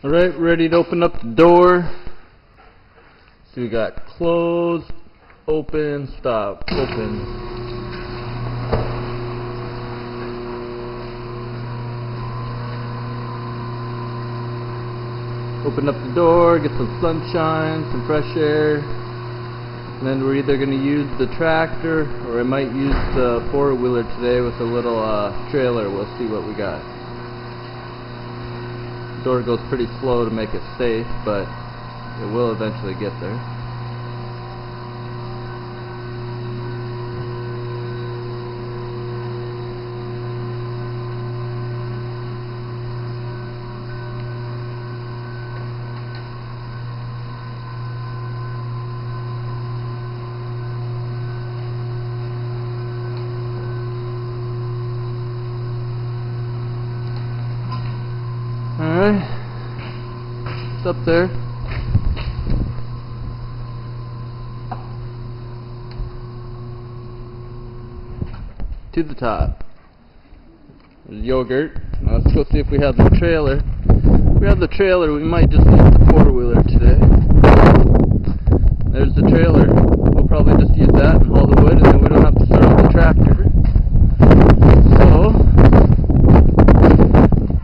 Alright, ready to open up the door. So we got close, open, stop, open. Open up the door, get some sunshine, some fresh air. And then we're either going to use the tractor or I might use the four-wheeler today with a little trailer. We'll see what we got. The door goes pretty slow to make it safe, but it will eventually get there. Alright, it's up there. To the top. There's yogurt. Now let's go see if we have the trailer. If we have the trailer, we might just use the four-wheeler today. There's the trailer. We'll probably just use that and haul the wood, and then we don't have to start up the tractor. So,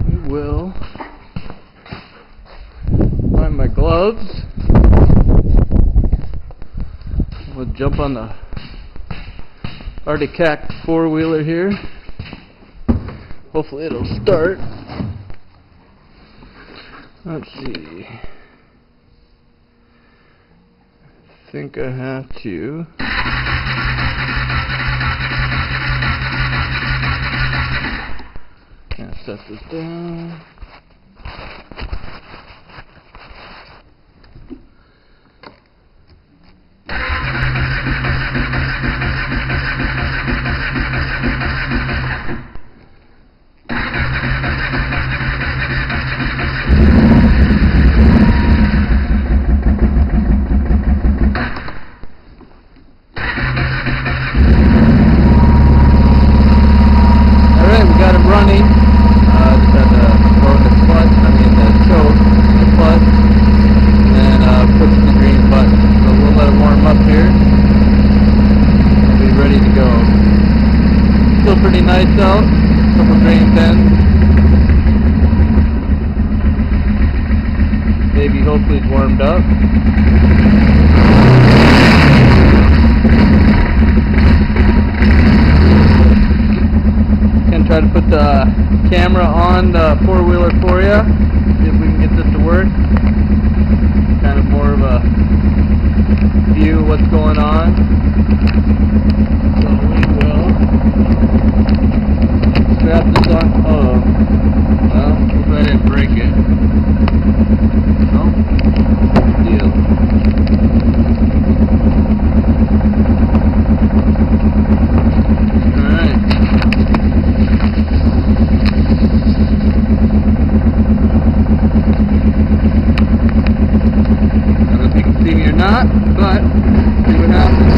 we will find my gloves. We'll jump on the Arctic Cat four-wheeler here. Hopefully it'll start. Let's see. I think I have to. Gonna set this down. Running. Just had to throw in the clutch, the choke, the clutch, and then push the green button. So we'll let it warm up here. We'll be ready to go. Still pretty nice out. Couple drains in. Baby hopefully it's warmed up. Try to put the camera on the four-wheeler for you, see if we can get this to work. Kind of more of a view of what's going on. So we will strap this on. Oh, well, hope I didn't break it. No, good deal. Not, but see what happens.